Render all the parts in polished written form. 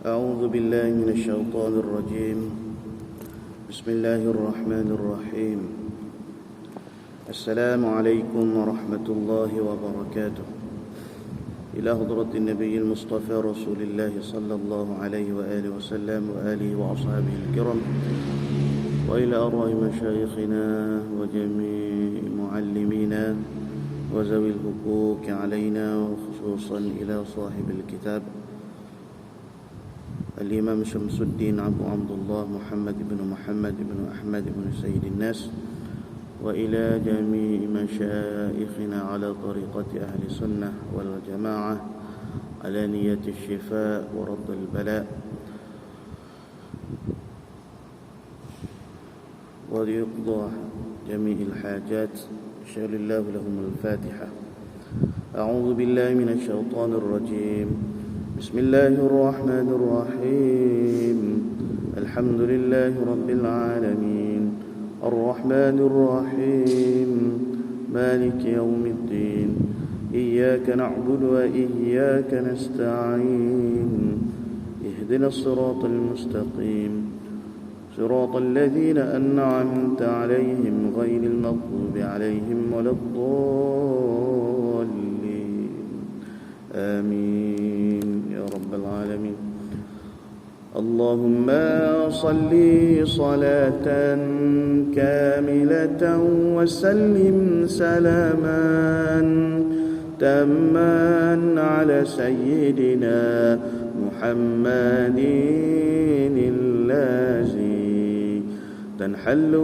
أعوذ بالله من الشيطان الرجيم. بسم الله الرحمن الرحيم. السلام عليكم ورحمة الله وبركاته. إلى حضرة النبي المصطفى رسول الله صلى الله عليه وآله وسلم وآله وأصحابه الكرام، وإلى أرواح مشايخنا وجميع معلمينا وذوي الحقوق علينا، وخصوصا إلى صاحب الكتاب الإمام شمس الدين أبو عبد الله محمد بن أحمد بن سيد الناس، وإلى جميع مشايخنا على طريقة أهل السنة والجماعة على نية الشفاء ورد البلاء ويقضى جميع الحاجات. شاء الله لهم الفاتحة. أعوذ بالله من الشيطان الرجيم. بسم الله الرحمن الرحيم. الحمد لله رب العالمين الرحمن الرحيم مالك يوم الدين إياك نعبد وإياك نستعين اهدنا الصراط المستقيم صراط الذين أنعمت عليهم غير المغضوب عليهم ولا الضالين آمين يا رب العالمين. اللهم صل صلاة كاملة وسلم سلاما تاما على سيدنا محمد الذي تنحل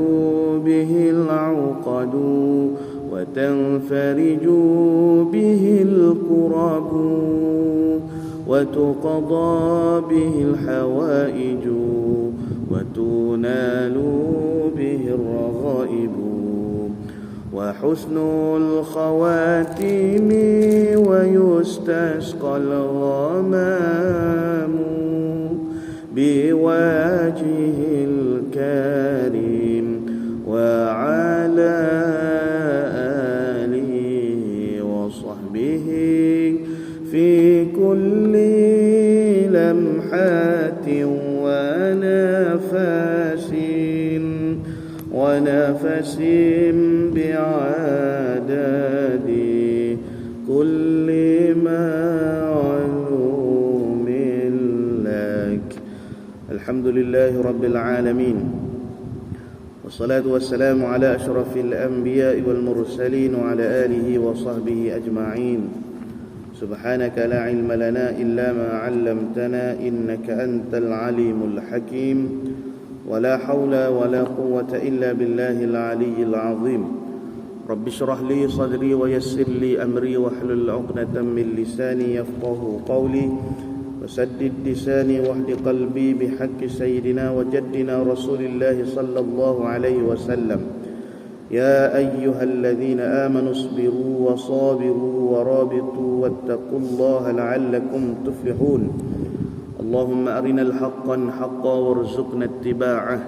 به العقد وتنفرج به الكرب وتقضى به الحوائج وتنال به الرغائب وحسن الخواتيم ويستسقى الغمام بوجهه الكريم وعلى آله وصحبه في كل لمحة ونفس بعدد كل معلوم لك. الحمد لله رب العالمين، والصلاة والسلام على أشرف الأنبياء والمرسلين وعلى آله وصحبه أجمعين. سبحانك لا علم لنا إلا ما علمتنا إنك أنت العليم الحكيم، ولا حول ولا قوة إلا بالله العلي العظيم. رب اشرح لي صدري ويسر لي أمري واحلل عقدة من لساني يفقه قولي، وسدد لساني واهد قلبي بحق سيدنا وجدنا رسول الله صلى الله عليه وسلم. يا أيها الذين آمنوا اصبروا وصابروا ورابطوا واتقوا الله لعلكم تفلحون. اللهم أرنا الحق حقا وارزقنا اتباعه.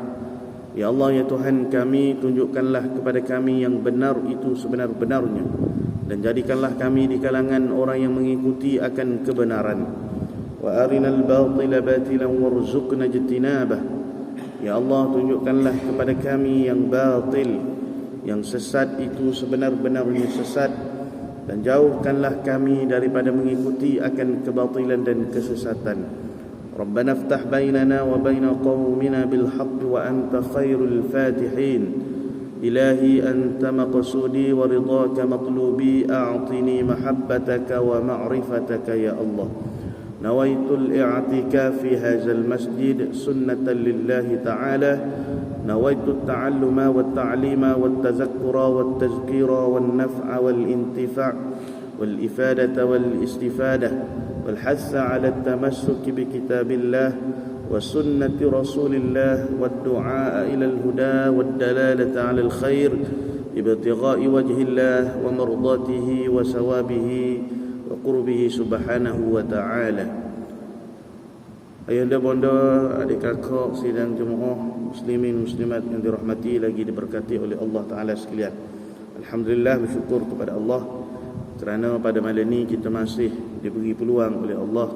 Ya Allah, ya Tuhan kami, tunjukkanlah kepada kami yang benar itu sebenar-benarnya, dan jadikanlah kami di kalangan orang yang mengikuti akan kebenaran. Wa arinal batila batilan warzuqna ijtinabah. Ya Allah, tunjukkanlah kepada kami yang batil, yang sesat itu sebenar-benarnya sesat, dan jauhkanlah kami daripada mengikuti akan kebatilan dan kesesatan. Rabbana iftah bainana wa baina qaumina bil haqq wa anta khairul fatihin. Ilahi anta maqsudi wa ridhaka matlubi, a'tini mahabbataka wa ma'rifataka ya Allah. Nawaitul i'tikaf fi hadzal masjid sunnatan lillahi ta'ala. نويت التعلم والتعليم والتذكر والتذكير والنفع والانتفاع والإفادة والاستفادة والحث على التمسك بكتاب الله وسنة رسول الله والدعاء إلى الهدى والدلالة على الخير ابتغاء وجه الله ومرضاته وثوابه وقربه سبحانه وتعالى. Ayahanda bonda, adik kakak, sidang jemaah muslimin muslimat yang dirahmati lagi diberkati oleh Allah Ta'ala sekalian. Alhamdulillah, bersyukur kepada Allah kerana pada malam ini kita masih diberi peluang oleh Allah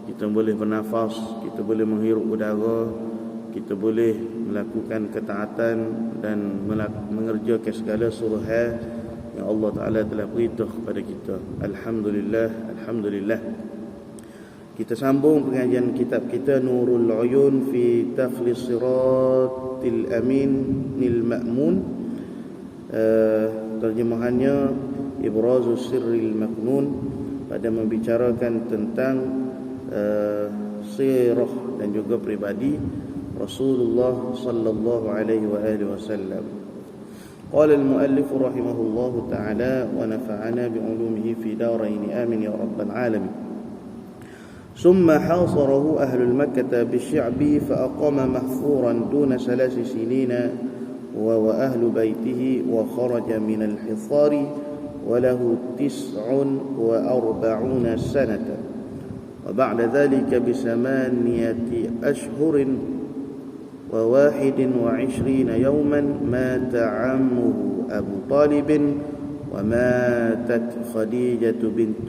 kita boleh bernafas, kita boleh menghirup udara, kita boleh melakukan ketaatan dan mengerjakan segala suruhan yang Allah Ta'ala telah beritahu kepada kita. Alhamdulillah, Alhamdulillah. Kita sambung pengajian kitab kita Nurul Uyun fi Takhlis Siratil Aminil Ma'mun. Terjemahannya Ibrazus Sirril Maknun, pada membicarakan tentang sirah dan juga pribadi Rasulullah sallallahu alaihi wa alihi wasallam. Qala al-muallif rahimahullahu ta'ala wa nafa'ana bi 'ulumihi fi darain amin ya rabbal alamin. ثم حاصره أهل المكة بالشعب فأقام محفورا دون 3 سنين وأهل بيته وخرج من الحصار وله 49 سنة. وبعد ذلك ب8 أشهر و21 يوما مات عمه أبو طالب وماتت خديجة بنت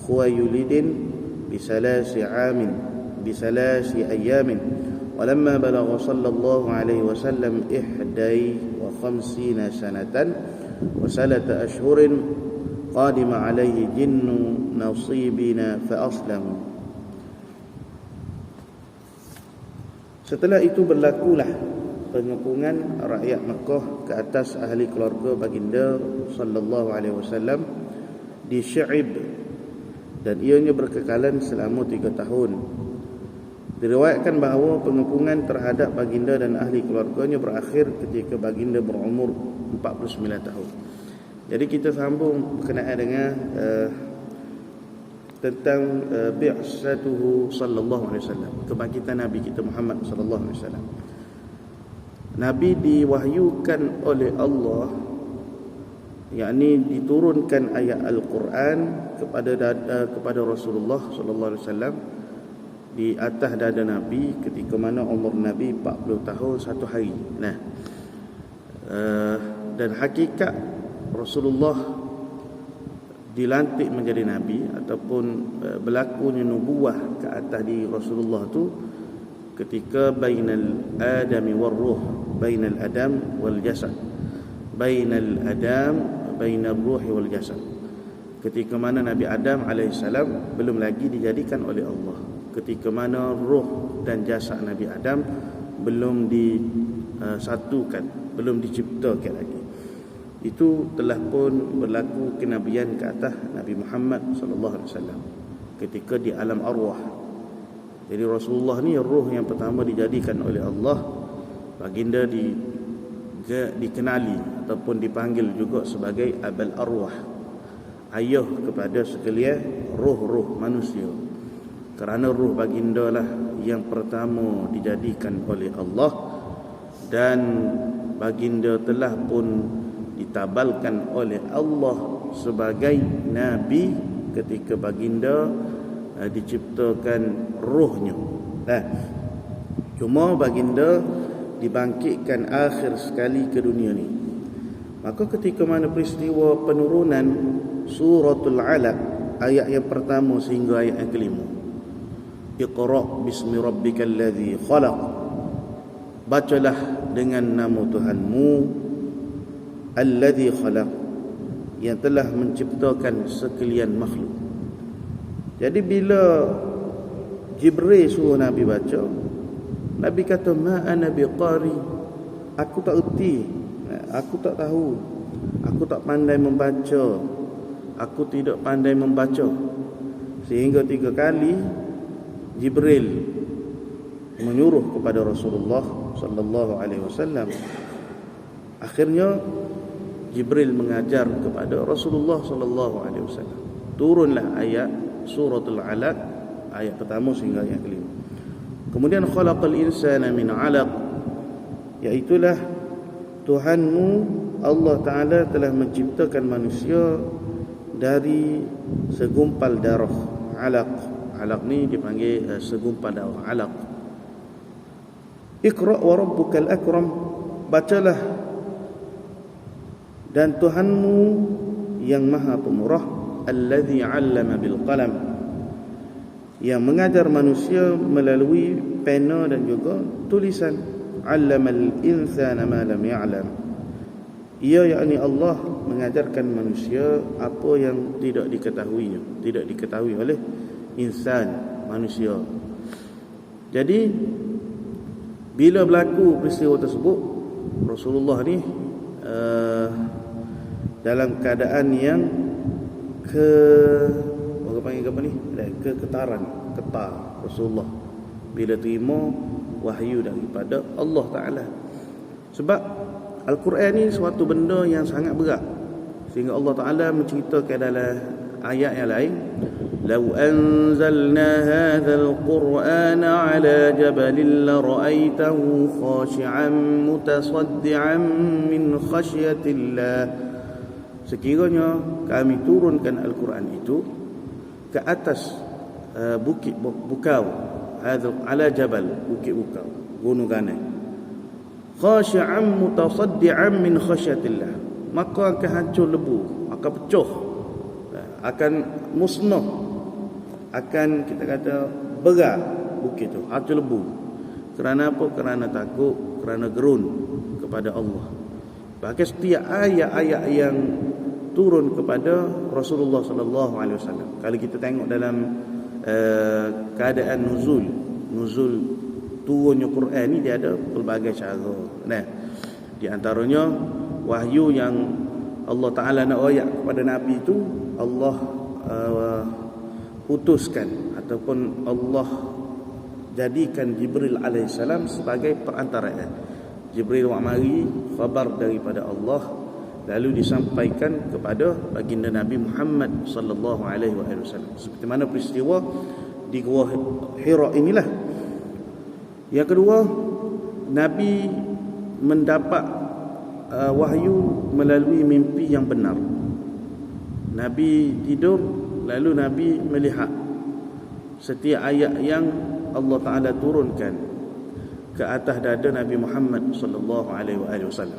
خويلد ب3 أيام. ولما بلغ صلى الله عليه وسلم 51 سنة و3 أشهر قادم عليه جن نصيبنا فأسلموا. Setelah itu berlakulah pengepungan rakyat Mekah ke atas ahli keluarga baginda sallallahu alaihi wasallam di Sy'ib, dan ianya berkekalan selama 3 tahun. Diriwayatkan bahawa pengepungan terhadap baginda dan ahli keluarganya berakhir ketika baginda berumur 49 tahun. Jadi kita sambung berkenaan dengan tentang bi'satuhu sallallahu alaihi wasallam, kebangkitan Nabi kita Muhammad sallallahu alaihi wasallam. Nabi diwahyukan oleh Allah, yakni diturunkan ayat Al-Quran kepada Rasulullah sallallahu alaihi wasallam di atas dada Nabi ketika mana umur Nabi 40 tahun 1 hari. Nah, dan hakikat Rasulullah dilantik menjadi Nabi ataupun berlakunya nubuah ke atas di Rasulullah tu ketika bainal adami war ruh, bainal adam wal jasad, bainal adam bainal ruhi wal jasad. Ketika mana Nabi Adam alaihissalam belum lagi dijadikan oleh Allah, ketika mana ruh dan jasad Nabi Adam belum disatukan, belum diciptakan lagi. Itu telah pun berlaku kenabian ke atas Nabi Muhammad sallallahu alaihi wasallam ketika di alam arwah. Jadi Rasulullah ni ruh yang pertama dijadikan oleh Allah. Baginda dikenali ataupun dipanggil juga sebagai Abul Arwah, ayah kepada sekalian ruh-ruh manusia. Kerana ruh baginda lah yang pertama dijadikan oleh Allah, dan baginda telah pun ditabalkan oleh Allah sebagai Nabi ketika baginda diciptakan ruhnya. Cuma baginda dibangkitkan akhir sekali ke dunia ni. Maka ketika mana peristiwa penurunan suratul Alaq, ayat yang pertama sehingga ayat yang kelima, Iqra bismi rabbikal ladzi khalaq, bacalah dengan nama Tuhanmu alladzi khalaq, yang telah menciptakan sekalian makhluk. Jadi bila Jibril suruh Nabi baca, Nabi kata ma ana biqari, aku tak erti, aku tak tahu, aku tak pandai membaca, aku tidak pandai membaca. Sehingga 3 kali Jibril menyuruh kepada Rasulullah sallallahu alaihi wasallam. Akhirnya Jibril mengajar kepada Rasulullah sallallahu alaihi wasallam. Turunlah ayat suratul Alaq, ayat pertama sehingga ayat kelima. Kemudian khalaqal insana min 'alaq, iaitulah Tuhanmu Allah Ta'ala telah menciptakan manusia dari segumpal darah. Alaq, alaq ni dipanggil segumpal darah, alaq. Iqra wa rabbukal akram, bacalah dan Tuhanmu yang maha pemurah allazi 'allama bil qalam, yang mengajar manusia melalui pena dan juga tulisan. 'Allamal insana ma lam ya'lam, ia yakni Allah mengajarkan manusia apa yang tidak diketahui oleh insan, manusia. Jadi bila berlaku peristiwa tersebut, Rasulullah ni dalam keadaan yang ketar Rasulullah bila terima wahyu daripada Allah Ta'ala. Sebab Al-Quran ni suatu benda yang sangat berat, sehingga Allah Ta'ala menceritakan dalam ayat yang lain, "Lau anzalna hadzal Qur'ana 'ala jabalin la ra'aitahu khashi'an mutasaddian min khasyatillah." Sekiranya kami turunkan Al-Quran itu ke atas bukit bukau, ala jabal, bukit bukau, gunung ganai, khashi'an mutasaddian min khasyatillah, maka akan hancur lebu, akan pecah, akan musnah, akan kita kata berat bukit itu, hancur lebu. Kerana apa? Kerana takut, kerana gerun kepada Allah. Bahkan setiap ayat-ayat yang turun kepada Rasulullah sallallahu alaihi wasallam, kalau kita tengok dalam keadaan nuzul turunnya Quran ni, dia ada pelbagai cara. Nah, di antaranya wahyu yang Allah Ta'ala nak ayat kepada Nabi itu, Allah putuskan ataupun Allah jadikan Jibril alaihissalam sebagai perantara. Jibril mari khabar daripada Allah, lalu disampaikan kepada baginda Nabi Muhammad sallallahu alaihi wasallam. Seperti mana peristiwa di Gua Hira inilah. Yang kedua, Nabi mendapat wahyu melalui mimpi yang benar. Nabi tidur, lalu Nabi melihat setiap ayat yang Allah Ta'ala turunkan ke atas dada Nabi Muhammad sallallahu alaihi wasallam.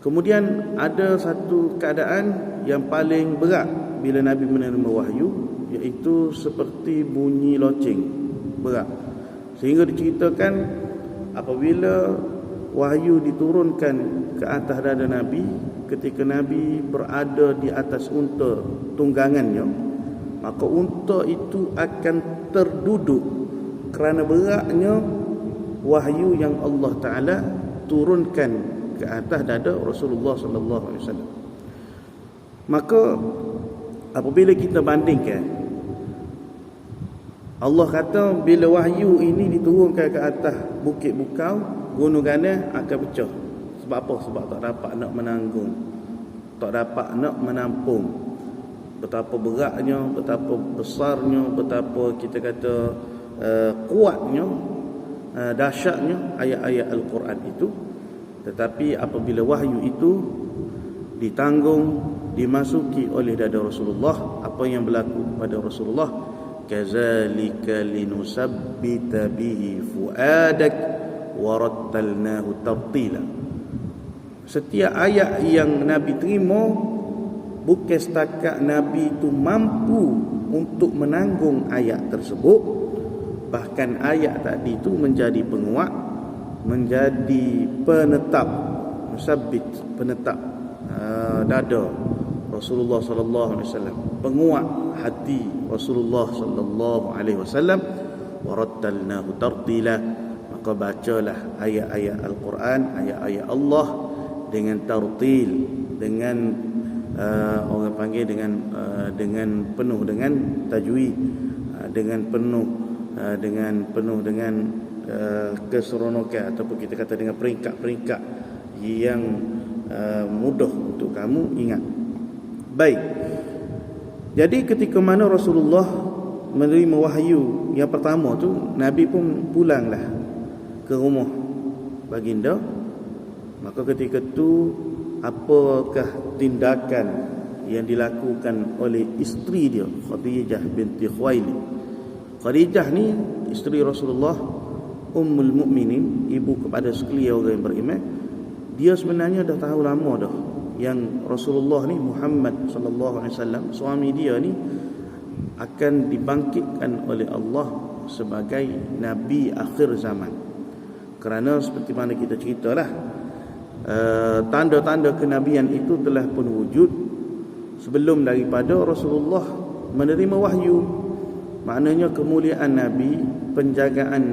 Kemudian ada satu keadaan yang paling berat bila Nabi menerima wahyu, iaitu seperti bunyi loceng berat, sehingga diceritakan apabila wahyu diturunkan ke atas dada Nabi, ketika Nabi berada di atas unta tunggangannya, maka unta itu akan terduduk kerana beratnya wahyu yang Allah Ta'ala turunkan ke atas dada Rasulullah sallallahu alaihi wasallam. Maka apabila kita bandingkan, Allah kata bila wahyu ini diturunkan ke atas bukit bukau, gunung ganai akan pecah. Sebab apa? Sebab tak dapat nak menanggung, tak dapat nak menampung betapa beratnya, betapa besarnya, betapa kita kata kuatnya, dahsyatnya ayat-ayat Al-Quran itu. Tetapi apabila wahyu itu ditanggung, dimasuki oleh dada Rasulullah, apa yang berlaku pada Rasulullah, kazalika linusabbita bihi fuadak warattalnahu tartila. Setiap ayat yang Nabi terima, bukan setakat Nabi itu mampu untuk menanggung ayat tersebut, bahkan ayat tadi itu menjadi penguat, menjadi penetap, musabbit, penetap dada Rasulullah sallallahu alaihi wasallam, penguat hati Rasulullah sallallahu alaihi wasallam. Warattalnahu tartila, maka bacalah ayat-ayat Al-Quran, ayat-ayat Allah dengan tartil, dengan orang panggil dengan penuh dengan tajwid, dengan penuh dengan keseronokan, ataupun kita kata dengan peringkat-peringkat yang mudah untuk kamu ingat. Baik. Jadi ketika mana Rasulullah menerima wahyu yang pertama tu, Nabi pun pulanglah ke rumah baginda. Maka ketika tu, apakah tindakan yang dilakukan oleh isteri dia, Khadijah binti Khuwailid. Khadijah ni isteri Rasulullah, Ummul Mukminin, ibu kepada sekalian orang yang beriman. Dia sebenarnya dah tahu lama dah yang Rasulullah ni, Muhammad sallallahu alaihi wasallam, suami dia ni akan dibangkitkan oleh Allah sebagai nabi akhir zaman. Kerana seperti mana kita ceritalah, tanda-tanda kenabian itu telah pun wujud sebelum daripada Rasulullah menerima wahyu. Maknanya kemuliaan Nabi, penjagaan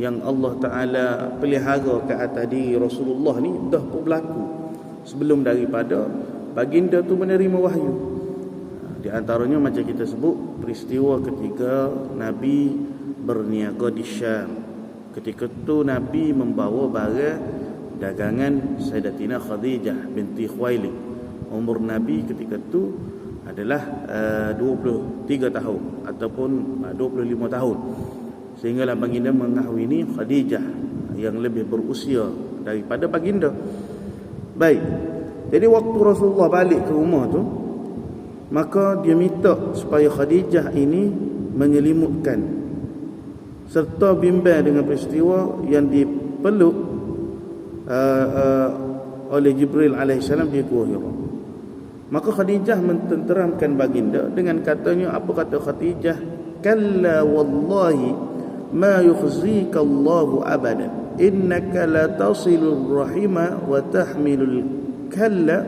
yang Allah Ta'ala pelihara ke atas diri Rasulullah ni dah pun berlaku sebelum daripada baginda tu menerima wahyu. Di antaranya macam kita sebut peristiwa ketika Nabi berniaga di Syam. Ketika tu Nabi membawa barang dagangan Sayyidatina Khadijah binti Khuwailid. Umur Nabi ketika tu adalah 23 tahun ataupun 25 tahun. Sehinggalah baginda mengahwini Khadijah yang lebih berusia daripada baginda. Baik. Jadi waktu Rasulullah balik ke rumah tu, maka dia minta supaya Khadijah ini menyelimutkan serta bimbang dengan peristiwa yang dipeluk oleh Jibril alaihissalam di Gua Hira. Maka Khadijah mententeramkan baginda dengan katanya, apa kata Khadijah? Kalla wallahi ma yukhzika Allahu abadan, innaka la tasilur rahima wa tahmilul kalla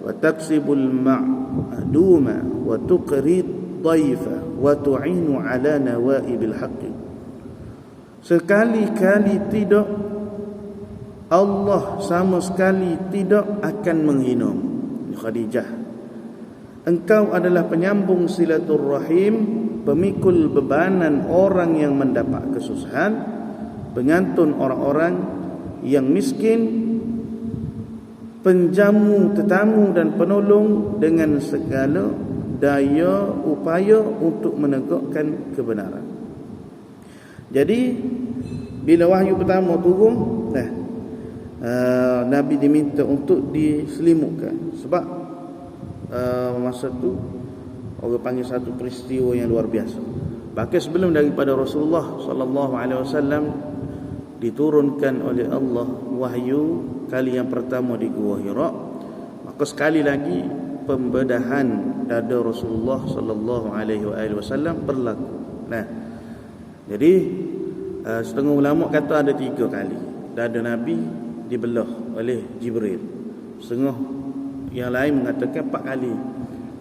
wa taksibul ma'duma wa tuqrid dhaifa wa tu'inu ala nawaibil haqqi. Sekali-kali tidak, Allah sama sekali tidak akan menghinamu Khadijah. Engkau adalah penyambung silaturrahim, pemikul bebanan orang yang mendapat kesusahan, penyantun orang-orang yang miskin, penjamu tetamu dan penolong dengan segala daya upaya untuk menegakkan kebenaran. Jadi bila wahyu pertama turun, Nabi diminta untuk diselimutkan. Sebab masa tu orang panggil satu peristiwa yang luar biasa. Bahkan sebelum daripada Rasulullah sallallahu alaihi wasallam diturunkan oleh Allah wahyu kali yang pertama di Gua Hira, maka sekali lagi pembedahan dada Rasulullah sallallahu alaihi wasallam berlaku. Jadi setengah ulama kata ada 3 kali dada Nabi dibelah oleh Jibril. Setengah yang lain mengatakan 4 kali.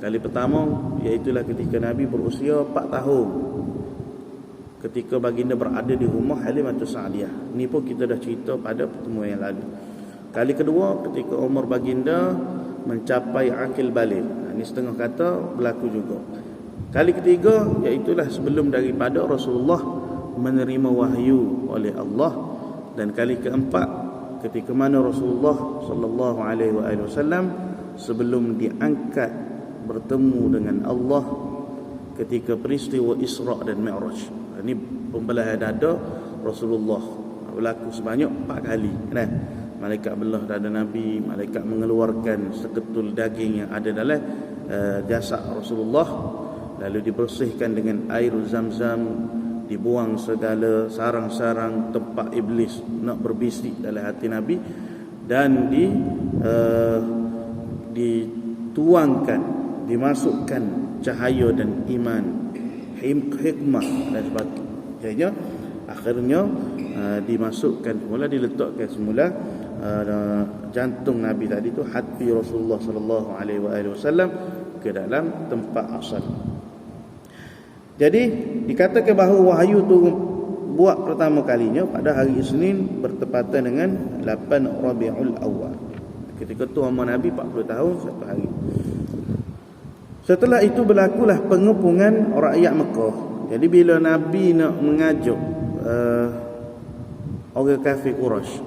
Kali pertama iaitulah ketika Nabi berusia 4 tahun, ketika baginda berada di rumah Halimatus Sa'diyah. Ini pun kita dah cerita pada pertemuan yang lalu. Kali kedua ketika umur baginda mencapai akil balik. Ini setengah kata berlaku juga. Kali ketiga iaitulah sebelum daripada Rasulullah menerima wahyu oleh Allah. Dan kali keempat ketika mana Rasulullah sallallahu alaihi wasallam sebelum diangkat bertemu dengan Allah ketika peristiwa Isra dan Mi'raj. Ini pembelahan dada Rasulullah berlaku sebanyak 4 kali. Malaikat belah dada Nabi, malaikat mengeluarkan seketul daging yang ada dalam jasad Rasulullah, lalu dibersihkan dengan air Zam-Zam, dibuang segala sarang-sarang tempat iblis nak berbisik dalam hati Nabi, dan dituangkan, dimasukkan cahaya dan iman, hikmah dan sebagainya. Akhirnya dimasukkan semula, diletakkan semula jantung Nabi tadi tu, hati Rasulullah sallallahu alaihi wasallam ke dalam tempat asal. Jadi dikatakan bahawa wahyu tu buat pertama kalinya pada hari Isnin bertepatan dengan 8 Rabiul Awal. Ketika tu umur Nabi 40 tahun 1 hari. Setelah itu berlakulah pengepungan rakyat Mekah. Jadi bila Nabi nak mengajak orang kafir Quraisy,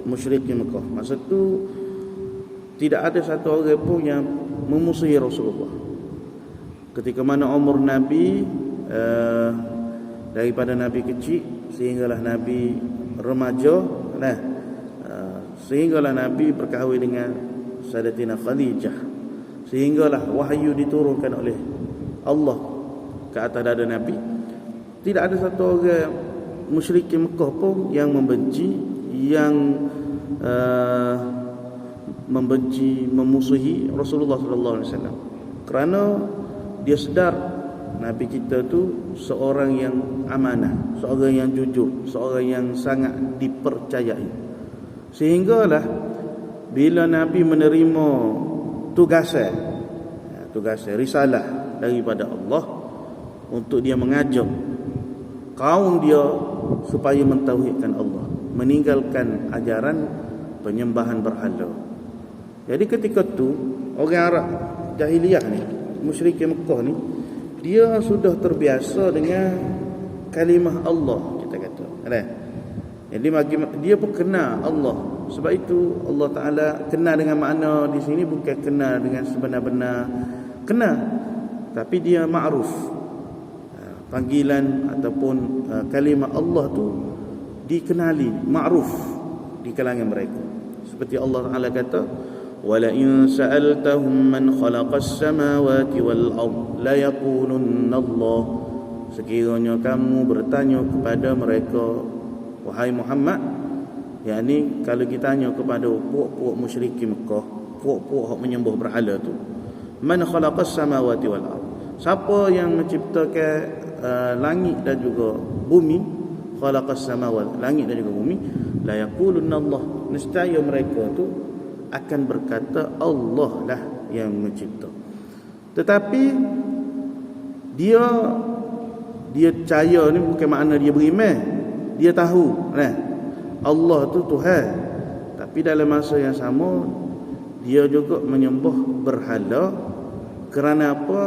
musyrikin Mekah, masa tu tidak ada satu orang pun yang memusuhi Rasulullah. Ketika mana umur Nabi daripada Nabi kecil sehinggalah Nabi remaja, sehinggalah Nabi berkahwin dengan Sayyidatina Khadijah, sehinggalah wahyu diturunkan oleh Allah ke atas dada Nabi. Tidak ada satu orang musyrikin Mekah pun yang membenci, yang membenci, memusuhi Rasulullah sallallahu alaihi wasallam. Kerana dia sedar Nabi kita tu seorang yang amanah, seorang yang jujur, seorang yang sangat dipercayai. Sehinggalah bila Nabi menerima tugas risalah daripada Allah untuk dia mengajak kaum dia supaya mentauhidkan Allah, meninggalkan ajaran penyembahan berhala. Jadi ketika tu orang Arab jahiliyah ni, musyrikin Mekah ni, dia sudah terbiasa dengan kalimah Allah, kita kata. Jadi dia pun kenal Allah. Sebab itu Allah Ta'ala kenal dengan makna di sini bukan kenal dengan sebenar-benar kenal, tapi dia ma'ruf. Panggilan ataupun kalimah Allah tu dikenali, ma'ruf di kalangan mereka. Seperti Allah Ta'ala kata, wala in sa'altahum man khalaqas samawati wal ard la yaqulunna Allah. Sekiranya kamu bertanya kepada mereka, wahai Muhammad, yakni kalau kita tanya kepada puak-puak musyrikin Mekah, puak-puak yang menyembah berhala tu, man khalaqas samawati wal ard, siapa yang menciptakan langit dan juga bumi, khalaqas samawati, langit dan juga bumi, la yaqulunna Allah, nescaya mereka tu akan berkata Allah lah yang mencipta. Tetapi dia percaya ni bukan makna dia beriman. Dia tahu Allah tu Tuhan, tapi dalam masa yang sama dia juga menyembah berhala. Kerana apa?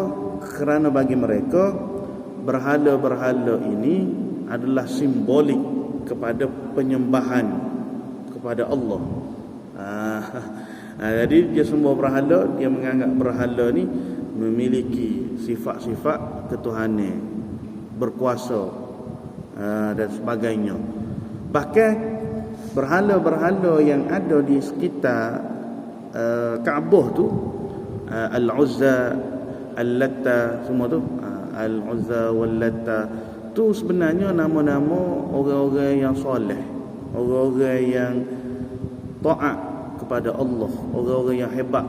Kerana bagi mereka berhala-berhala ini adalah simbolik kepada penyembahan kepada Allah. Jadi dia sembah berhala, dia menganggap berhala ni memiliki sifat-sifat ketuhanan, berkuasa dan sebagainya. Bahkan berhala-berhala yang ada di sekitar Kaabah tu, Al-Uzza, Al-Latta, semua tu, Al-Uzza wal-Latta tu sebenarnya nama-nama orang-orang yang soleh, orang-orang yang taat kepada Allah, orang-orang yang hebat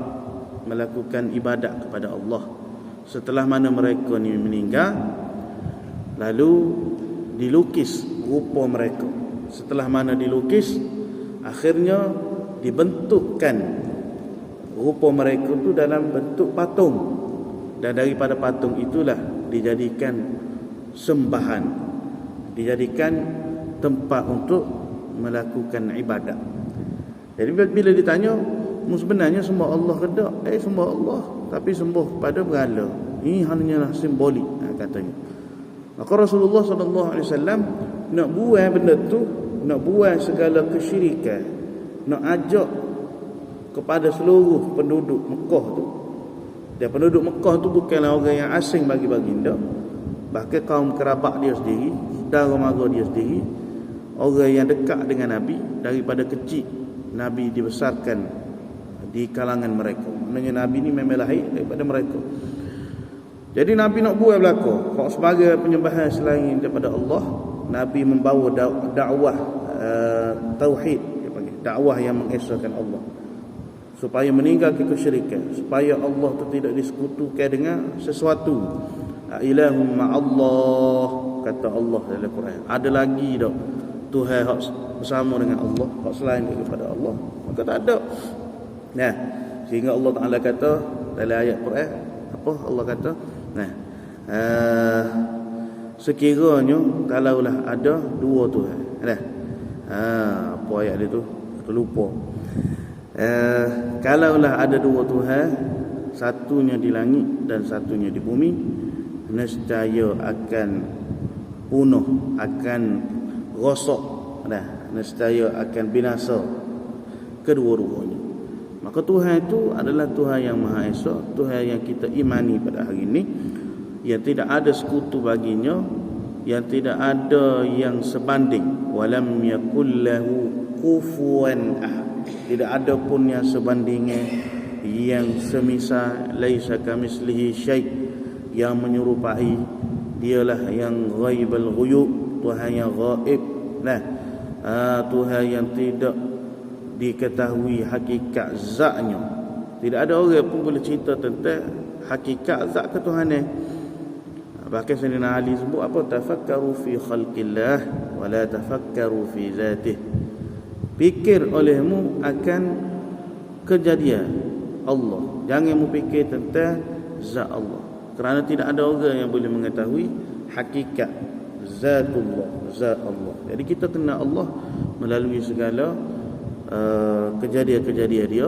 melakukan ibadat kepada Allah. Setelah mana mereka ni meninggal, lalu dilukis rupa mereka. Setelah mana dilukis, akhirnya dibentukkan rupa mereka tu dalam bentuk patung, dan daripada patung itulah dijadikan sembahan, dijadikan tempat untuk melakukan ibadat. Jadi bila ditanya, sebenarnya sembah Allah ke tak? Sembah Allah, tapi sembah pada berhala. Ini hanyalah simbolik, katanya. Maka Rasulullah SAW nak buang benda tu, nak buang segala kesyirikan, nak ajak kepada seluruh penduduk Mekah tu. Dan penduduk Mekah tu bukanlah orang yang asing bagi baginda, bahkan kaum kerabat dia sendiri, saudara mara dia sendiri, orang yang dekat dengan Nabi. Daripada kecil Nabi dibesarkan di kalangan mereka. Maknanya Nabi ni memang lahir daripada mereka. Jadi Nabi nak buat belaka kalau sebagai penyembahan selain daripada Allah. Nabi membawa dakwah tauhid, dia panggil dakwah yang mengesahkan Allah, supaya meninggalkan kesyirikan, supaya Allah itu tidak disekutukan dengan sesuatu. Ilahum ma'allah, kata Allah dalam Quran. Ada lagi tak Tuhan hak bersama dengan Allah, hak selain daripada Allah? Maka tak ada. Nah, sehingga Allah Ta'ala kata dalam ayat Quran, apa Allah kata? Sekiranya kalaulah ada dua Tuhan. Apa ayat dia tu? Terlupa. Kalaulah ada dua Tuhan, satunya di langit dan satunya di bumi, nescaya akan punah, akan rosak, nescaya akan binasa kedua-duanya. Maka Tuhan itu adalah Tuhan yang Maha Esa, Tuhan yang kita imani pada hari ini, yang tidak ada sekutu baginya, yang tidak ada yang sebanding. Walam yakul lahu kufuwan ahad, tidak ada pun yang sebandingnya, yang semisal. Laisa kamislihi syai', yang menyerupai dialah yang ghaibul ghuyub, Tuhan yang gaib. Tuhan yang tidak diketahui hakikat zatnya. Tidak ada orang pun boleh cerita tentang hakikat zat ketuhanan. Bahkan Sayyidina Ali sebut apa, tafakkaru fi khalqillah wa la tafakkaru fi zatih. Fikir olehmu akan kejadian Allah, jangan mu fikir tentang zat Allah, kerana tidak ada orang yang boleh mengetahui hakikat zatullah, zat Allah. Jadi kita kenal Allah melalui segala kejadian-kejadian dia,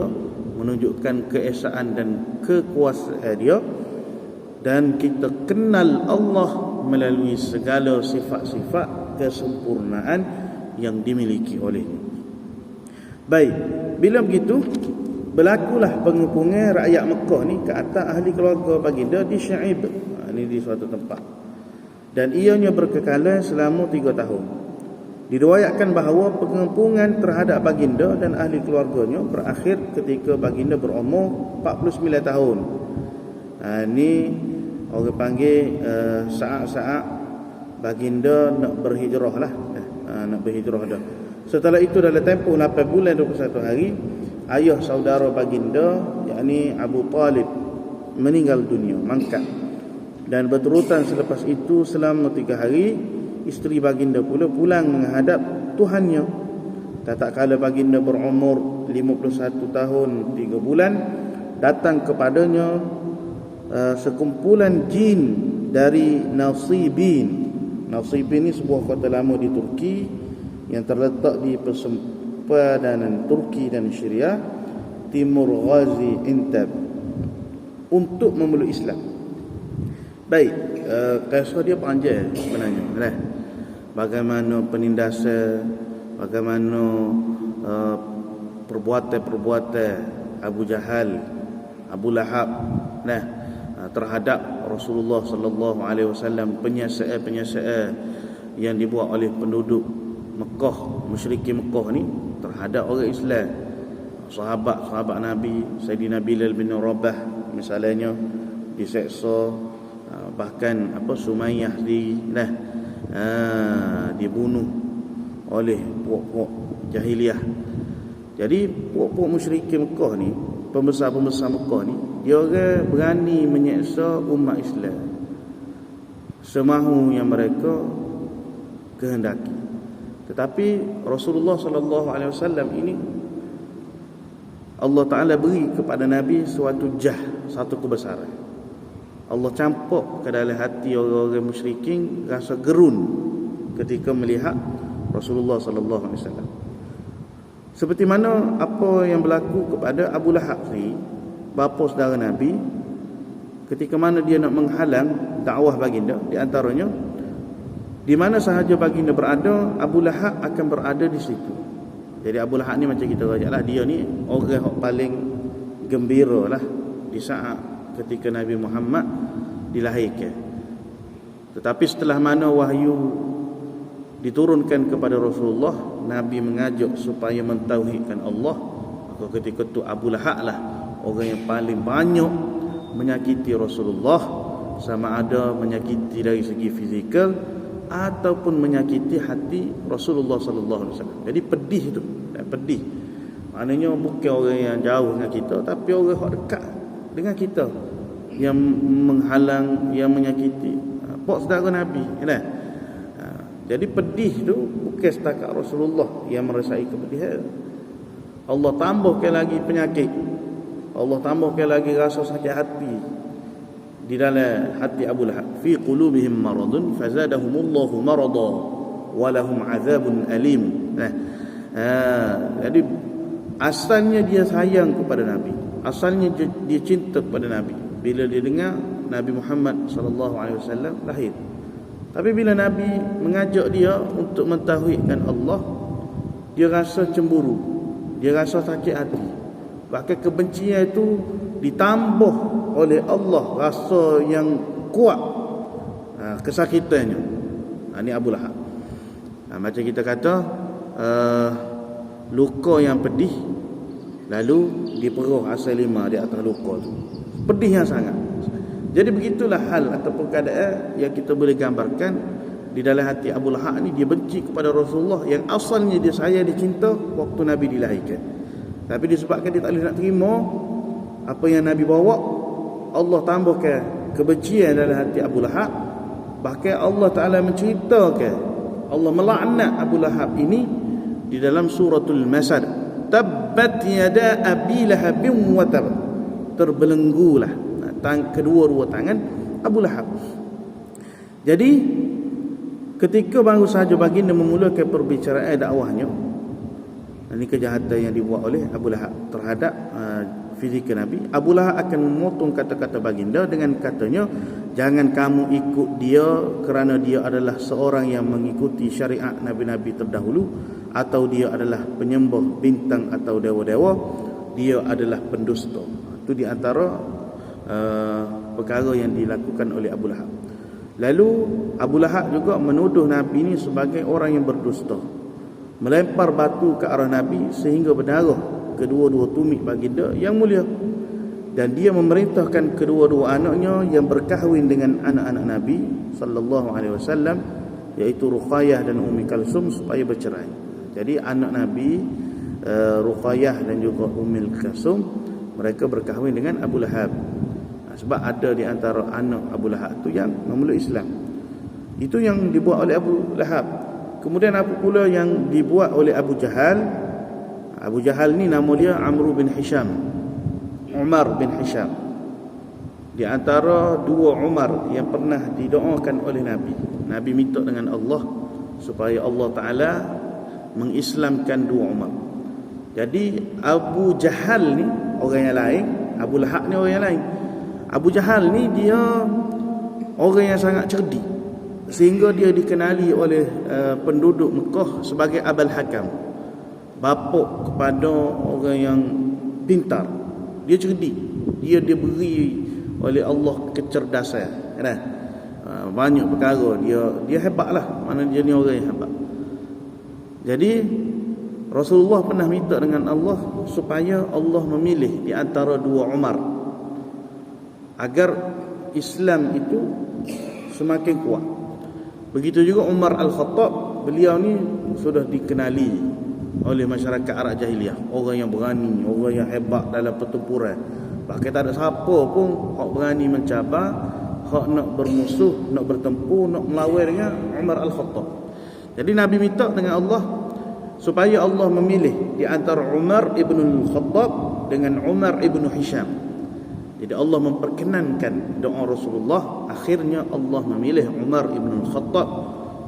menunjukkan keesaan dan kekuasaan dia, dan kita kenal Allah melalui segala sifat-sifat kesempurnaan yang dimiliki olehnya. Baik, bila begitu berlakulah pengepungan rakyat Mekah ni ke atas ahli keluarga baginda di Syaib. Ini di suatu tempat, dan ianya berkekalan selama 3 tahun. Diriwayatkan bahawa pengepungan terhadap baginda dan ahli keluarganya berakhir ketika baginda berumur 49 tahun. Ini orang panggil saat-saat baginda nak berhijrah lah, nak berhijrah dah. Setelah itu dalam tempoh 8 bulan 21 hari, ayah saudara baginda yakni Abu Talib meninggal dunia, mangkat. Dan berterutan selepas itu selama 3 hari, isteri baginda pula pulang menghadap Tuhannya. Tatkala baginda berumur 51 tahun 3 bulan, datang kepadanya sekumpulan jin dari Nasibin. Nasibin ini sebuah kota lama di Turki yang terletak di persempadanan Turki dan Syria, Timur Ghazi Intab, untuk memeluk Islam. Baik, kisah dia panjang sebenarnya, kan? Bagaimana penindasan, bagaimana perbuatan-perbuatan Abu Jahal, Abu Lahab, terhadap Rasulullah sallallahu alaihi wasallam, penyiasat-penyiasat yang dibuat oleh penduduk Mekah, musyrikin Mekah ni terhadap orang Islam. Sahabat-sahabat Nabi, Sayyidina Bilal bin Rabah misalnya diseksa, bahkan Sumayyah dibunuh oleh puak-puak jahiliyah. Jadi puak-puak musyrikin Mekah ni, pembesar-pembesar Mekah ni, dia orang berani menyeksa umat Islam semahu yang mereka kehendaki. Tetapi Rasulullah sallallahu alaihi wasallam ini, Allah Ta'ala beri kepada Nabi satu kebesaran. Allah campur ke dalam hati orang-orang musyrikin rasa gerun ketika melihat Rasulullah sallallahu alaihi wasallam. Seperti mana apa yang berlaku kepada Abu Lahab ni, bapa saudara Nabi, ketika mana dia nak menghalang dakwah baginda. Di antaranya, di mana sahaja baginda berada, Abu Lahab akan berada di situ. Jadi Abu Lahab ni macam kita rajak lah, dia ni orang yang paling gembira lah di saat ketika Nabi Muhammad dilahirkan. Tetapi setelah mana wahyu diturunkan kepada Rasulullah, Nabi mengajak supaya mentauhidkan Allah, maka ketika itu Abu Lahab lah orang yang paling banyak menyakiti Rasulullah, sama ada menyakiti dari segi fizikal ataupun menyakiti hati Rasulullah sallallahu alaihi wasallam. Jadi pedih tu, pedih. Maknanya bukan orang yang jauh dengan kita, tapi orang yang dekat dengan kita yang menghalang, yang menyakiti pak saudara Nabi, kan? Jadi pedih tu bukan setakat Rasulullah yang merasai kepedihan. Allah tambahkan lagi penyakit, Allah tambahkan lagi rasa sakit hati di dalam hati Abu Lahab. Fi qulubihim maradun fazadahumullahu marada wa lahum azabun alim. Jadi asalnya dia sayang kepada Nabi, asalnya dia cinta kepada Nabi bila dia dengar Nabi Muhammad sallallahu alaihi wasallam lahir. Tapi bila Nabi mengajak dia untuk mentauhidkan Allah, dia rasa cemburu, dia rasa sakit hati. Bahkan kebencian itu ditambah oleh Allah rasa yang kuat, kesakitannya. Ini Abu Lahab. Macam kita kata, luka yang pedih lalu diperuh asal 5 di atas luka tu. Pedih yang sangat. Jadi begitulah hal ataupun keadaan yang kita boleh gambarkan di dalam hati Abu Lahab ni. Dia benci kepada Rasulullah yang asalnya dia sayang, dia cinta waktu Nabi dilahirkan. Tapi disebabkan dia tak boleh nak terima apa yang Nabi bawa, Allah tambahkan kebencian dalam hati Abu Lahab. Bahkan Allah Ta'ala menceritakan, Allah melaknat Abu Lahab ini di dalam suratul Masad. Tabbat yada abi lahabin wa tab. Terbelenggulah kedua-dua tangan Abu Lahab. Jadi ketika baru sahaja baginda memulakan perbicaraan dakwahnya, ini kejahatan yang dibuat oleh Abu Lahab terhadap fizikal Nabi, Abu Lahab akan memotong kata-kata baginda dengan katanya, jangan kamu ikut dia kerana dia adalah seorang yang mengikuti syariat Nabi-Nabi terdahulu, atau dia adalah penyembah bintang atau dewa-dewa, dia adalah pendusta. Itu di antara perkara yang dilakukan oleh Abu Lahab. Lalu Abu Lahab juga menuduh Nabi ini sebagai orang yang berdusta, melempar batu ke arah Nabi sehingga berdarah kedua-dua tumit baginda yang mulia. Dan dia memerintahkan kedua-dua anaknya yang berkahwin dengan anak-anak Nabi sallallahu alaihi wasallam, iaitu Ruqayyah dan Ummi Kalsum, supaya bercerai. Jadi anak Nabi Ruqayyah dan juga Ummi Kalsum, mereka berkahwin dengan Abu Lahab. Sebab ada di antara anak Abu Lahab tu yang memeluk Islam. Itu yang dibuat oleh Abu Lahab. Kemudian apa pula yang dibuat oleh Abu Jahal? Abu Jahal ni nama dia Amr bin Hisham, Umar bin Hisham. Di antara dua Umar yang pernah didoakan oleh Nabi. Nabi minta dengan Allah supaya Allah Ta'ala mengislamkan dua Umar. Jadi Abu Jahal ni orang yang lain, Abu Lahab ni orang yang lain. Abu Jahal ni dia orang yang sangat cerdik, sehingga dia dikenali oleh penduduk Mekah sebagai Abul Hakam, bapa kepada orang yang pintar. Dia cerdik, dia diberi oleh Allah kecerdasan, kan? Banyak perkara dia hebatlah, mana dia ni orang yang hebat. Jadi Rasulullah pernah minta dengan Allah supaya Allah memilih di antara dua Umar agar Islam itu semakin kuat. Begitu juga Umar Al-Khattab, beliau ni sudah dikenali oleh masyarakat Arab Jahiliyah, orang yang berani, orang yang hebat dalam pertempuran. Bahkan tak ada siapa pun hak berani mencabar, hak nak bermusuh, nak bertempur, nak melawan dengan Umar Al-Khattab. Jadi Nabi minta dengan Allah supaya Allah memilih di antara Umar ibn Al-Khattab dengan Umar ibn Hisham. Jadi Allah memperkenankan doa Rasulullah. Akhirnya Allah memilih Umar ibn Al-Khattab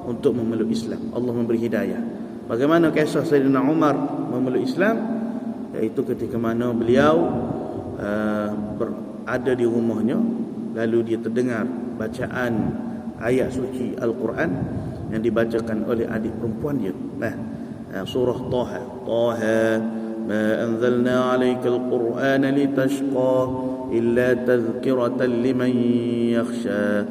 untuk memeluk Islam. Allah memberi hidayah. Bagaimana kisah Sayyidina Umar memeluk Islam? Iaitu ketika mana beliau berada di rumahnya, lalu dia terdengar bacaan ayat suci Al-Quran yang dibacakan oleh adik perempuan dia. Surah Taha. Taha ma anzalna 'alaikal Qur'ana litashqa illa tadhkiratan liman yakhsha.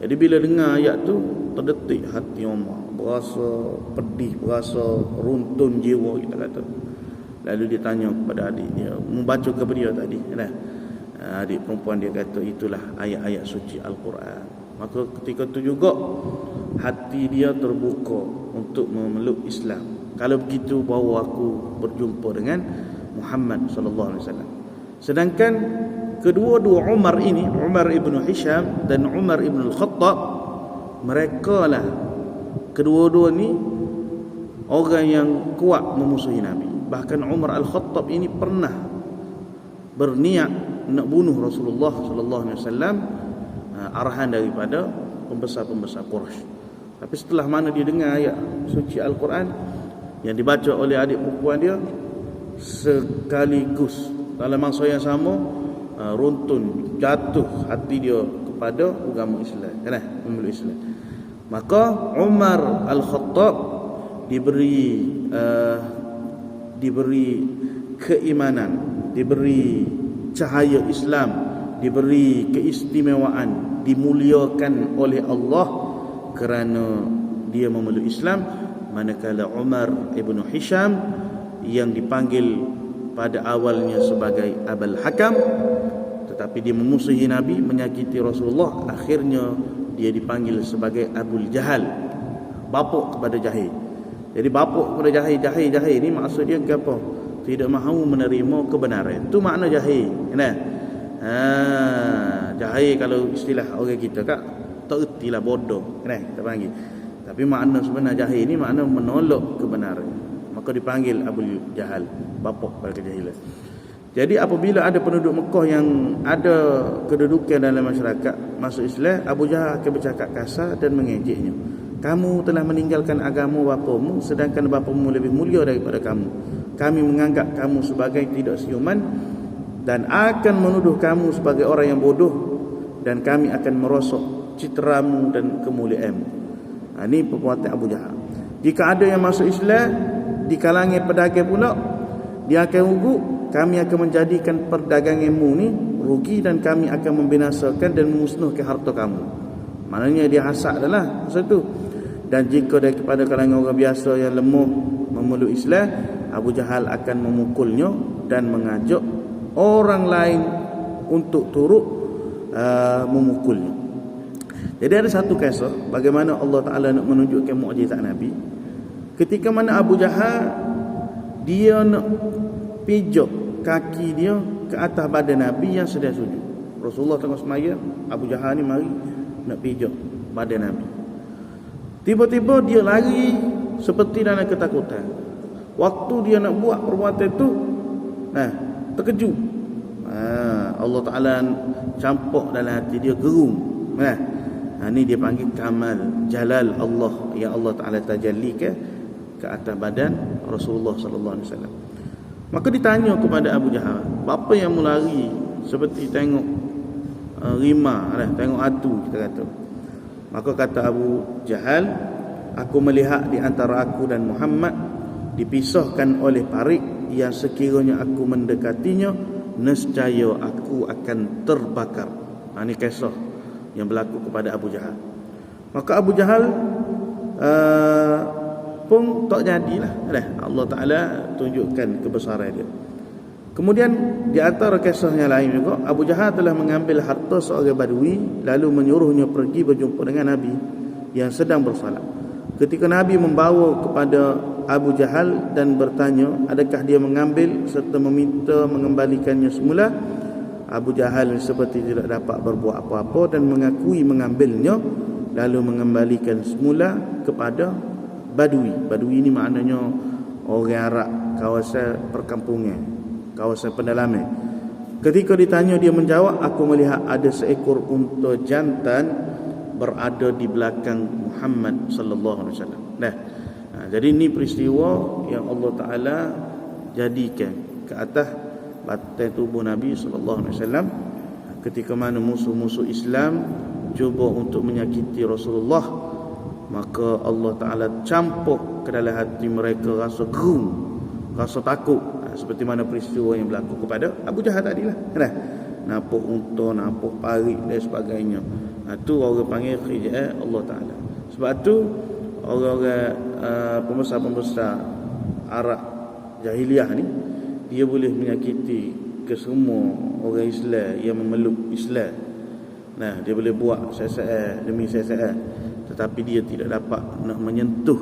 Jadi bila dengar ayat tu, terdetik hati Umar, berasa pedih, berasa runtun jiwa, kita kata. Lalu dia tanya kepada adik dia, membaca kepada dia tadi, kan? Adik perempuan dia kata itulah ayat-ayat suci Al-Quran. Maka ketika tu juga hati dia terbuka untuk memeluk Islam. Kalau begitu baru aku berjumpa dengan Muhammad sallallahu alaihi wasallam. Sedangkan kedua-dua Umar ini, Umar ibn Hisham dan Umar ibn Al-Khattab, mereka lah kedua-dua ni orang yang kuat memusuhi Nabi. Bahkan Umar Al-Khattab ini pernah berniat nak bunuh Rasulullah sallallahu alaihi wasallam, arahan daripada pembesar-pembesar Quraisy. Tapi setelah mana dia dengar ayat suci Al-Quran yang dibaca oleh adik perempuan dia, sekaligus dalam masa yang sama runtun, jatuh hati dia kepada agama Islam, kan? Memeluk Islam. Maka Umar Al-Khattab diberi keimanan, diberi cahaya Islam, diberi keistimewaan, dimuliakan oleh Allah kerana dia memeluk Islam. Manakala Umar ibn Hisham yang dipanggil pada awalnya sebagai Abul Hakam, tetapi dia memusuhi Nabi, menyakiti Rasulullah, akhirnya dia dipanggil sebagai Abul Jahal, bapa kepada jahil. Jadi bapa kepada jahil ni maksud dia apa? tidak mahu menerima kebenaran. Itu makna jahil. Nah, jahil kalau istilah orang kita tak ertilah bodoh. Nah, kita panggil. Tapi makna sebenar jahil ni makna menolak kebenaran. Maka dipanggil Abu Jahal, bapa pada kejahilan. Jadi apabila ada penduduk Mekah yang ada kedudukan dalam masyarakat masuk Islam, Abu Jahal akan bercakap kasar dan mengejeknya. Kamu telah meninggalkan agama bapamu, sedangkan bapamu lebih mulia daripada kamu. Kami menganggap kamu sebagai tidak siuman dan akan menuduh kamu sebagai orang yang bodoh, dan kami akan merosok citeramu dan kemuliaanmu. Ini perbuatan Abu Jahal. Jika ada yang masuk Islam di kalangan pedagang pula, dia akan ugut, kami akan menjadikan perdaganganmu ni rugi dan kami akan membinasakan dan memusnahkan harta kamu. Maknanya dia hasad adalah masa tu. Dan jika daripada kalangan orang biasa yang lemah memeluk Islam, Abu Jahal akan memukulnya dan mengajak orang lain untuk turut memukulnya. Jadi ada satu kisah bagaimana Allah Ta'ala nak menunjukkan mukjizat Nabi. Ketika mana Abu Jahal dia nak pijak kaki dia ke atas badan Nabi yang sedang sujud. Rasulullah tengah sembahyang, Abu Jahal ni mari nak pijak badan Nabi. Tiba-tiba dia lari seperti dalam ketakutan. Waktu dia nak buat perbuatan itu, terkejut. Allah Ta'ala campak dalam hati dia, gerung. Ini dia panggil kamal jalal Allah yang Allah Ta'ala tajallikan ke atas badan Rasulullah sallallahu alaihi wasallam. Maka ditanya kepada Abu Jahal, apa yang melari seperti tengok rima, tengok atu kita kata. Maka kata Abu Jahal, aku melihat di antara aku dan Muhammad dipisahkan oleh parit yang sekiranya aku mendekatinya, nescaya aku akan terbakar. Ini kisah yang berlaku kepada Abu Jahal. Maka Abu Jahal pun tak jadilah. Allah Ta'ala tunjukkan kebesaran dia. Kemudian di antara kisahnya lain juga, Abu Jahal telah mengambil harta seorang badui lalu menyuruhnya pergi berjumpa dengan Nabi yang sedang bersalat. Ketika Nabi membawa kepada Abu Jahal dan bertanya adakah dia mengambil serta meminta mengembalikannya semula, Abu Jahal seperti tidak dapat berbuat apa-apa dan mengakui mengambilnya lalu mengembalikan semula kepada badui. Badui ini maknanya orang Arab, kawasan perkampungan, kawasan pedalaman. Ketika ditanya dia menjawab, aku melihat ada seekor unta jantan berada di belakang Muhammad sallallahu alaihi wasallam. Jadi ini peristiwa yang Allah Ta'ala jadikan ke atas badan tubuh Nabi sallallahu alaihi wasallam ketika mana musuh-musuh Islam cuba untuk menyakiti Rasulullah, maka Allah Ta'ala campur ke dalam hati mereka rasa gerung, rasa takut, seperti mana peristiwa yang berlaku kepada Abu Jahal tadilah. Nampak unta, nampak parit dan sebagainya. Itu orang panggil khijah Allah Ta'ala. Sebab tu orang-orang pembesar-pembesar Arab jahiliah ni, dia boleh menyakiti ke semua orang Islam yang memeluk Islam. Dia boleh buat siasat demi siasat, tetapi dia tidak dapat nak menyentuh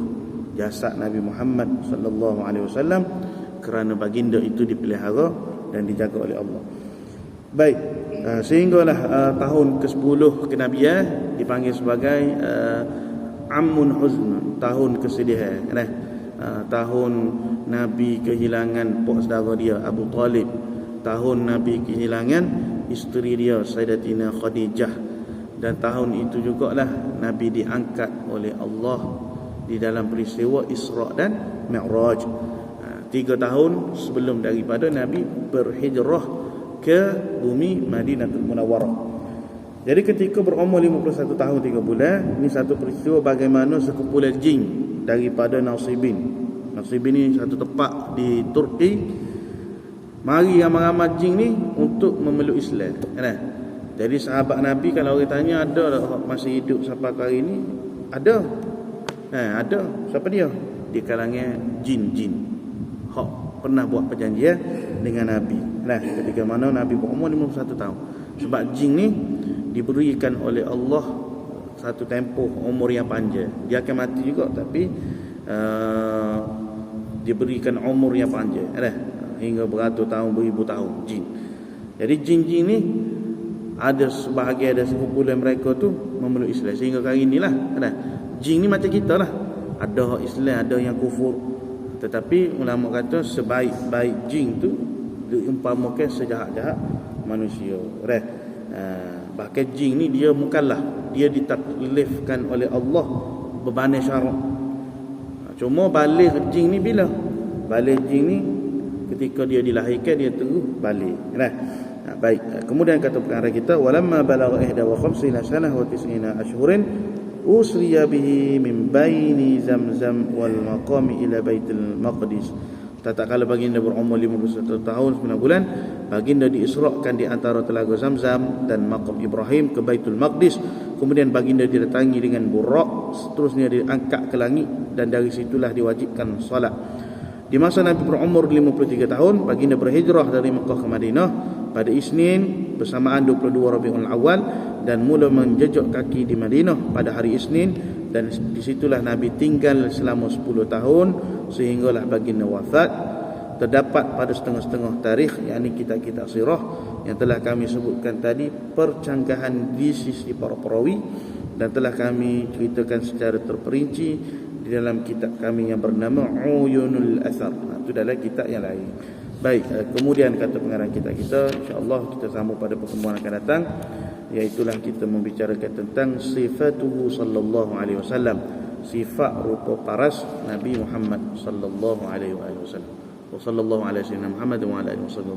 jasad Nabi Muhammad sallallahu alaihi wasallam kerana baginda itu dipelihara dan dijaga oleh Allah. Baik, sehinggalah tahun ke-10 kenabian dipanggil sebagai Ammun Huzn, tahun kesedihan. Tahun Nabi kehilangan pak saudara dia Abu Talib, tahun Nabi kehilangan isteri dia Sayyidatina Khadijah, dan tahun itu jugalah Nabi diangkat oleh Allah di dalam peristiwa Isra dan Mi'raj. 3 tahun sebelum daripada Nabi berhijrah ke bumi Madinatul Munawwarah. Jadi ketika berumur 51 tahun 3 bulan, ini satu peristiwa bagaimana sekumpulan jin daripada Nasibin. Nasibin ini satu tempat di Turki. Mari ramai-ramai jin ni untuk memeluk Islam. Jadi sahabat Nabi kalau orang tanya ada masih hidup sampai hari ini? Ada. Ada. Siapa dia? Di kalangan jin-jin. Hak pernah buat perjanjian dengan Nabi. Ketika mana Nabi berumur 51 tahun. Sebab jin ni diberikan oleh Allah satu tempoh umur yang panjang. Dia akan mati juga, tapi diberikan umur yang panjang. hingga beratus tahun, beribu tahun jin. Jadi jin-jin ni ada sebahagian, ada sekumpulan mereka tu memeluk Islam sehingga kali inilah kan. Jin ni macam kita lah, ada Islam, ada yang kufur. Tetapi ulama kata sebaik-baik jin tu diumpamakan sejahat-jahat manusia. Bahkan jin ni dia mukallaf, dia ditaklifkan oleh Allah beban syarak. Cuma balik jin ni bila? Balik jin ni ketika dia dilahirkan, dia terus balik. Baik. Kemudian kata pengarang kita, walamma balagha 51 sanah wa 90 ashhurin usriya bihi min baini zamzam wal maqami ila baitul maqdis. Tatkala baginda berumur 51 tahun 9 bulan, baginda diisrakan di antara telaga Zamzam dan maqam Ibrahim ke Baitul Maqdis. Kemudian baginda didatangi dengan burak, seterusnya diangkat ke langit, dan dari situlah diwajibkan salat. Di masa Nabi berumur 53 tahun, baginda berhijrah dari Mekah ke Madinah pada Isnin bersamaan 22 Rabiul Awal, dan mula menjejak kaki di Madinah pada hari Isnin, dan disitulah Nabi tinggal selama 10 tahun sehinggalah baginda wafat. Terdapat pada setengah-setengah tarikh, yakni kitab-kitab sirah yang telah kami sebutkan tadi, percanggahan di sisi para perawi, dan telah kami ceritakan secara terperinci di dalam kitab kami yang bernama Uyunul Athar. Itu adalah kitab yang lain. Baik, kemudian kata pengarang kita insya-Allah kita sambung pada pertemuan akan datang, iaitulah kita membicarakan tentang sifatuhu sallallahu alaihi wasallam, sifat rupa paras Nabi Muhammad sallallahu alaihi wasallam. Wa sallallahu ala sayyidina Muhammad wa ala alihi wasallam.